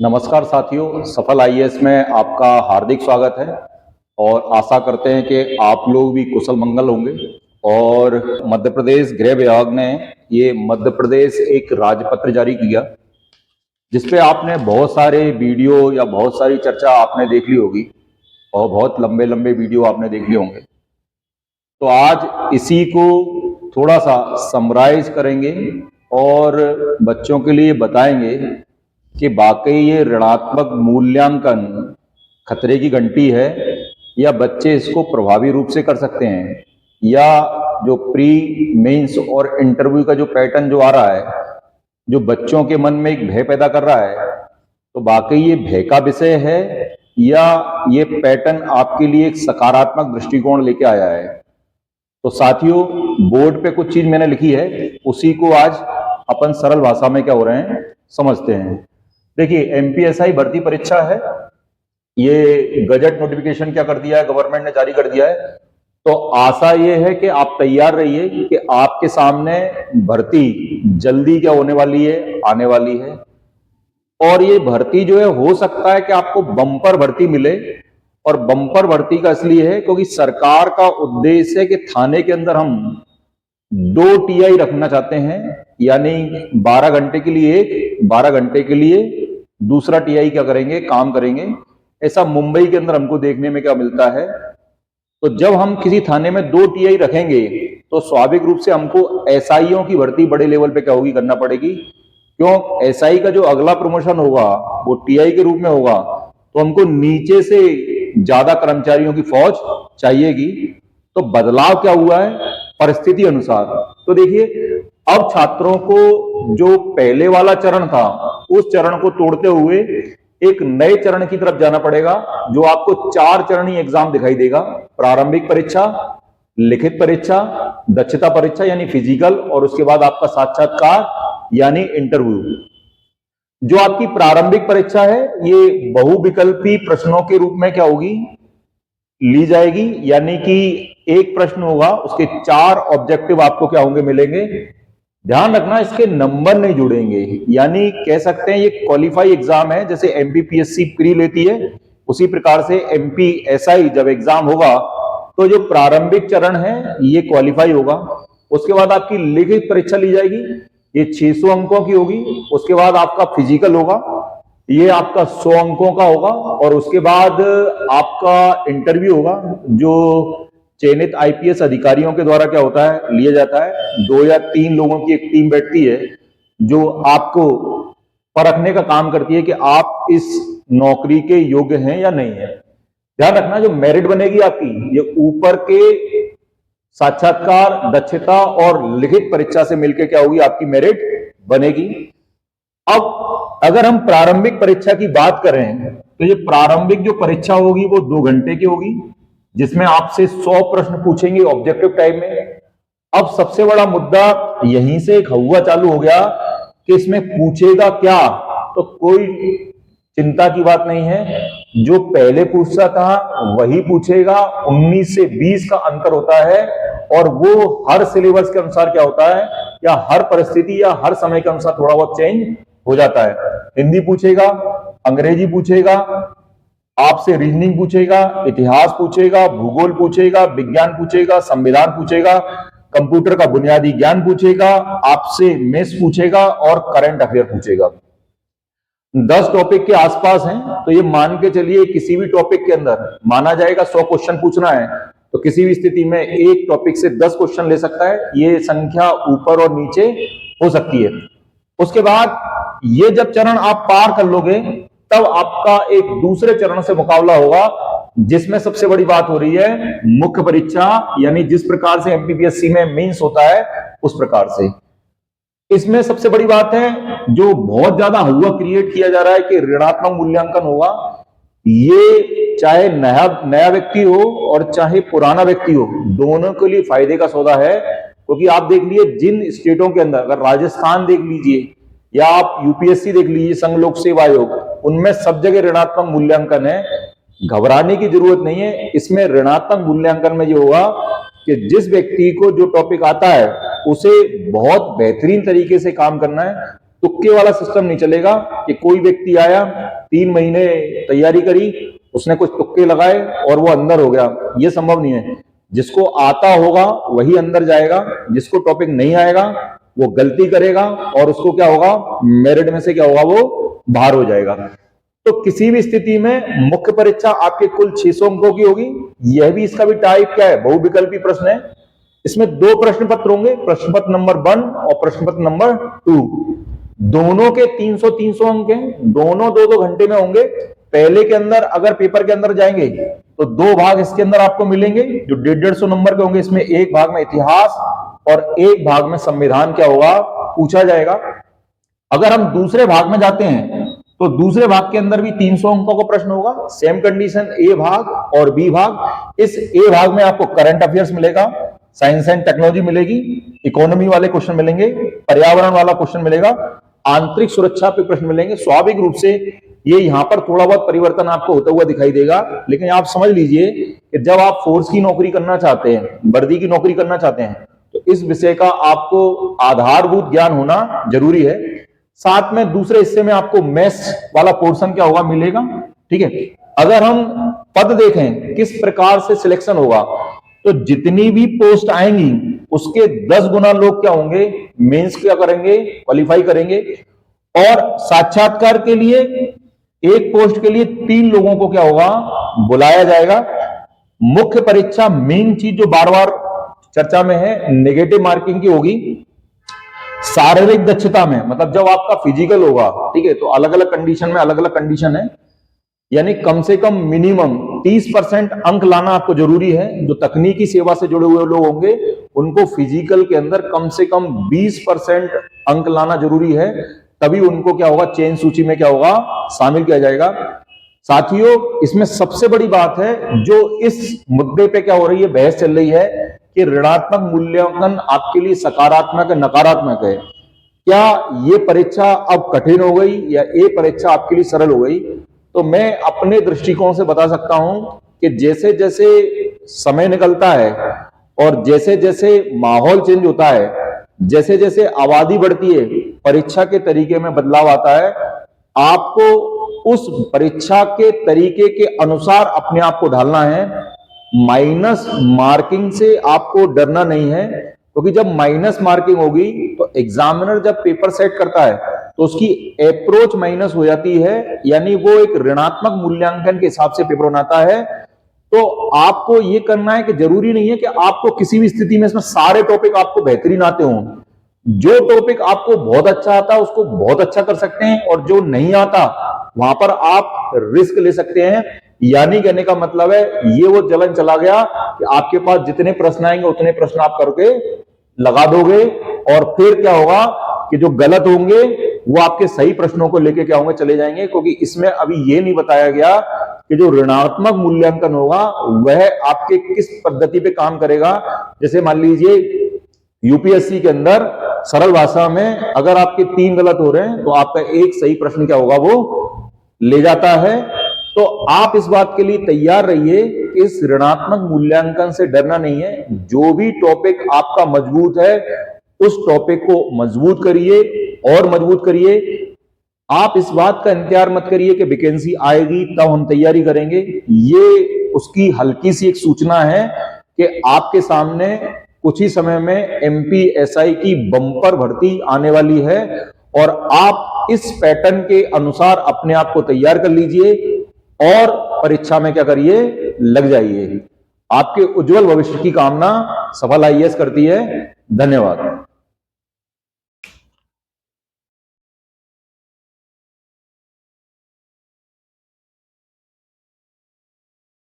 नमस्कार साथियों, सफल आईएएस में आपका हार्दिक स्वागत है और आशा करते हैं कि आप लोग भी कुशल मंगल होंगे। और मध्य प्रदेश गृह विभाग ने ये मध्य प्रदेश एक राजपत्र जारी किया, जिसपे आपने बहुत सारे वीडियो या बहुत सारी चर्चा आपने देख ली होगी और बहुत लंबे लंबे वीडियो आपने देख लिए होंगे। तो आज इसी को थोड़ा सा समराइज करेंगे और बच्चों के लिए बताएंगे कि वाकई ये ऋणात्मक मूल्यांकन खतरे की घंटी है या बच्चे इसको प्रभावी रूप से कर सकते हैं, या जो प्री मेंस और इंटरव्यू का जो पैटर्न जो आ रहा है, जो बच्चों के मन में एक भय पैदा कर रहा है, तो वाकई ये भय का विषय है या ये पैटर्न आपके लिए एक सकारात्मक दृष्टिकोण लेके आया है। तो साथियों, बोर्ड पे कुछ चीज मैंने लिखी है, उसी को आज अपन सरल भाषा में क्या हो रहे हैं समझते हैं। देखिए, एमपीएसआई भर्ती परीक्षा है, ये गजट नोटिफिकेशन क्या कर दिया है, गवर्नमेंट ने जारी कर दिया है। तो आशा ये है कि आप तैयार रहिए कि आपके सामने भर्ती जल्दी क्या होने वाली है, आने वाली है। और ये भर्ती जो है, हो सकता है कि आपको बम्पर भर्ती मिले। और बम्पर भर्ती का इसलिए है क्योंकि सरकार का उद्देश्य है कि थाने के अंदर हम 2 टीआई रखना चाहते हैं, यानी 12 घंटे के लिए एक, 12 घंटे के लिए दूसरा टीआई क्या करेंगे, काम करेंगे। ऐसा मुंबई के अंदर हमको देखने में क्या मिलता है। तो जब हम किसी थाने में 2 टीआई रखेंगे तो स्वाभाविक रूप से हमको एसआईओ की भर्ती बड़े लेवल पे क्या होगी, करना पड़ेगी। क्यों? एसआई का जो अगला प्रमोशन होगा वो टीआई के रूप में होगा, तो हमको नीचे से ज्यादा कर्मचारियों की फौज चाहिएगी। तो बदलाव क्या हुआ है, परिस्थिति अनुसार। तो देखिए, अब छात्रों को जो पहले वाला चरण था, उस चरण को तोड़ते हुए एक नए चरण की तरफ जाना पड़ेगा, जो आपको 4 चरणीय एग्जाम दिखाई देगा। प्रारंभिक परीक्षा, लिखित परीक्षा, दक्षता परीक्षा यानी फिजिकल, और उसके बाद आपका साक्षात्कार यानी इंटरव्यू। जो आपकी प्रारंभिक परीक्षा है, ये बहुविकल्पी प्रश्नों के रूप में क्या होगी, ली जाएगी। यानी कि एक प्रश्न होगा, उसके 4 ऑब्जेक्टिव आपको क्या होंगे, मिलेंगे। ध्यान रखना, इसके नंबर नहीं जुड़ेंगे, यानी कह सकते हैं ये क्वालिफाई एग्जाम है। जैसे एमपीपीएससी प्री लेती है, उसी प्रकार से एमपीएसआई जब एग्जाम होगा तो जो प्रारंभिक चरण है ये क्वालिफाई होगा। उसके बाद आपकी लिखित परीक्षा ली जाएगी, ये 600 अंकों की होगी। उसके बाद आपका फिजिकल होगा, ये आपका 100 अंकों का होगा। और उसके बाद आपका इंटरव्यू होगा, जो चयनित आईपीएस अधिकारियों के द्वारा क्या होता है, लिया जाता है। 2 या 3 लोगों की एक टीम बैठती है, जो आपको परखने का काम करती है कि आप इस नौकरी के योग्य हैं या नहीं है। ध्यान रखना, जो मेरिट बनेगी आपकी, ये ऊपर के साक्षात्कार, दक्षता और लिखित परीक्षा से मिलकर क्या होगी, आपकी मेरिट बनेगी। अब अगर हम प्रारंभिक परीक्षा की बात करें, तो ये प्रारंभिक जो परीक्षा होगी वो 2 घंटे की होगी, जिसमें आपसे 100 प्रश्न पूछेंगे ऑब्जेक्टिव टाइप में। अब सबसे बड़ा मुद्दा यहीं से एक हवा चालू हो गया कि इसमें पूछेगा क्या। तो कोई चिंता की बात नहीं है, जो पहले पूछता था वही पूछेगा। 19 से 20 का अंतर होता है, और वो हर सिलेबस के अनुसार क्या होता है, या हर परिस्थिति या हर समय के अनुसार थोड़ा बहुत चेंज हो जाता है। हिंदी पूछेगा, अंग्रेजी पूछेगा, आपसे रीजनिंग पूछेगा, इतिहास पूछेगा, भूगोल पूछेगा, विज्ञान पूछेगा, संविधान पूछेगा, कंप्यूटर का बुनियादी ज्ञान पूछेगा, आपसे मैथ्स पूछेगा और करंट अफेयर पूछेगा। 10 टॉपिक के आसपास हैं, तो ये मान के चलिए किसी भी टॉपिक के अंदर माना जाएगा 100 क्वेश्चन पूछना है, तो किसी भी स्थिति में एक टॉपिक से 10 क्वेश्चन ले सकता है। ये संख्या ऊपर और नीचे हो सकती है। उसके बाद ये जब चरण आप पार कर लोगे, तब आपका एक दूसरे चरण से मुकाबला होगा, जिसमें सबसे बड़ी बात हो रही है मुख्य परीक्षा, यानी जिस प्रकार से एमपीपीएससी में मेंस होता है उस प्रकार से। इसमें सबसे बड़ी बात है, जो बहुत ज्यादा हुआ क्रिएट किया जा रहा है कि ऋणात्मक मूल्यांकन होगा। ये चाहे नया व्यक्ति हो और चाहे पुराना व्यक्ति हो, दोनों के लिए फायदे का सौदा है। क्योंकि आप देख लीजिए, जिन स्टेटों के अंदर, अगर राजस्थान देख लीजिए या आप यूपीएससी देख लीजिए, संघ लोक सेवा आयोग, उनमें सब जगह ऋणात्मक मूल्यांकन है। घबराने की जरूरत नहीं है। इसमें ऋणात्मक मूल्यांकन में जो होगा कि जिस व्यक्ति को जो टॉपिक आता है उसे बहुत बेहतरीन तरीके से काम करना है, तुक्के वाला सिस्टम नहीं चलेगा कि कोई व्यक्ति आया, 3 महीने तैयारी करी, उसने कुछ तुक्के लगाए और वो अंदर हो गया, ये संभव नहीं है। जिसको आता होगा वही अंदर जाएगा, जिसको टॉपिक नहीं आएगा वो गलती करेगा और उसको क्या होगा, मेरिट में से क्या होगा, वो बाहर हो जाएगा। तो किसी भी स्थिति में मुख्य परीक्षा आपके कुल 600 अंकों की होगी। यह भी, इसका भी टाइप क्या है, बहुविकल्पी प्रश्न है। इसमें 2 प्रश्न पत्र होंगे, प्रश्न पत्र नंबर 1 और प्रश्न पत्र नंबर 2। दोनों के 300-300 अंक हैं, दोनों 2-2 घंटे में होंगे। पहले के अंदर अगर पेपर के अंदर जाएंगे तो 2 भाग इसके अंदर आपको मिलेंगे जो 150 नंबर के होंगे। इसमें एक भाग में इतिहास और एक भाग में संविधान क्या होगा, पूछा जाएगा। अगर हम दूसरे भाग में जाते हैं तो दूसरे भाग के अंदर भी 300 अंकों का प्रश्न होगा। सेम कंडीशन, ए भाग और बी भाग। इस ए भाग में आपको करंट अफेयर्स मिलेगा, साइंस एंड टेक्नोलॉजी मिलेगी, इकोनॉमी वाले क्वेश्चन मिलेंगे, पर्यावरण वाला क्वेश्चन मिलेगा, आंतरिक सुरक्षा पे प्रश्न मिलेंगे। स्वाभाविक रूप से ये यहां पर थोड़ा बहुत परिवर्तन आपको होता हुआ दिखाई देगा, लेकिन आप समझ लीजिए कि जब आप फोर्स की नौकरी करना चाहते हैं, वर्दी की नौकरी करना चाहते हैं, तो इस विषय का आपको आधारभूत ज्ञान होना जरूरी है। साथ में दूसरे हिस्से में आपको मैथ्स वाला पोर्शन क्या होगा, मिलेगा। ठीक है, अगर हम पद देखें किस प्रकार से सिलेक्शन होगा, तो जितनी भी पोस्ट आएंगी उसके 10 गुना लोग क्या होंगे, मेंस क्या करेंगे, क्वालिफाई करेंगे। और साक्षात्कार के लिए एक पोस्ट के लिए 3 लोगों को क्या होगा, बुलाया जाएगा। मुख्य परीक्षा मेन चीज जो बार बार चर्चा में है, नेगेटिव मार्किंग की होगी। शारीरिक दक्षता में, मतलब जब आपका फिजिकल होगा, ठीक है, तो अलग अलग कंडीशन में अलग अलग कंडीशन है, यानी कम से कम मिनिमम 30% अंक लाना आपको जरूरी है। जो तकनीकी सेवा से जुड़े हुए लोग होंगे उनको फिजिकल के अंदर कम से कम 20% अंक लाना जरूरी है, तभी उनको क्या होगा, चयन सूची में क्या होगा, शामिल किया जाएगा। साथियों, इसमें सबसे बड़ी बात है जो इस मुद्दे पे क्या हो रही है, बहस चल रही है कि ऋणात्मक मूल्यांकन आपके लिए सकारात्मक है, नकारात्मक है। क्या ये परीक्षा अब कठिन हो गई या ये परीक्षा आपके लिए सरल हो गई? तो मैं अपने दृष्टिकोण से बता सकता हूं कि जैसे जैसे समय निकलता है और जैसे जैसे माहौल चेंज होता है, जैसे जैसे आबादी बढ़ती है, परीक्षा के तरीके में बदलाव आता है। आपको उस परीक्षा के तरीके के अनुसार अपने आप को ढालना है। माइनस मार्किंग से आपको डरना नहीं है, क्योंकि जब माइनस मार्किंग होगी तो एग्जामिनर जब पेपर सेट करता है तो उसकी अप्रोच माइनस हो जाती है, यानी वो एक ऋणात्मक मूल्यांकन के हिसाब से पेपर बनाता है। तो आपको ये करना है कि जरूरी नहीं है कि आपको किसी भी स्थिति में इसमें सारे टॉपिक आपको बेहतरीन आते हों। जो टॉपिक आपको बहुत अच्छा आता है उसको बहुत अच्छा कर सकते हैं, और जो नहीं आता वहां पर आप रिस्क ले सकते हैं। यानी कहने का मतलब है, ये वो चलन चला गया कि आपके पास जितने प्रश्न आएंगे उतने प्रश्न आप करके लगा दोगे, और फिर क्या होगा कि जो गलत होंगे वो आपके सही प्रश्नों को लेके क्या होंगे, चले जाएंगे। क्योंकि इसमें अभी ये नहीं बताया गया कि जो ऋणात्मक मूल्यांकन होगा वह आपके किस पद्धति पे काम करेगा। जैसे मान लीजिए यूपीएससी के अंदर सरल भाषा में अगर आपके 3 गलत हो रहे हैं तो आपका एक सही प्रश्न क्या होगा, वो ले जाता है। तो आप इस बात के लिए तैयार रहिए कि इस ऋणात्मक मूल्यांकन से डरना नहीं है। जो भी टॉपिक आपका मजबूत है उस टॉपिक को मजबूत करिए और मजबूत करिए। आप इस बात का इंतजार मत करिए कि वैकेंसी आएगी तब हम तैयारी करेंगे। ये उसकी हल्की सी एक सूचना है कि आपके सामने कुछ ही समय में एमपीएसआई की बम्पर भर्ती आने वाली है, और आप इस पैटर्न के अनुसार अपने आप को तैयार कर लीजिए और परीक्षा में क्या करिए, लग जाइए। आपके उज्जवल भविष्य की कामना सफल आईएएस करती है। धन्यवाद।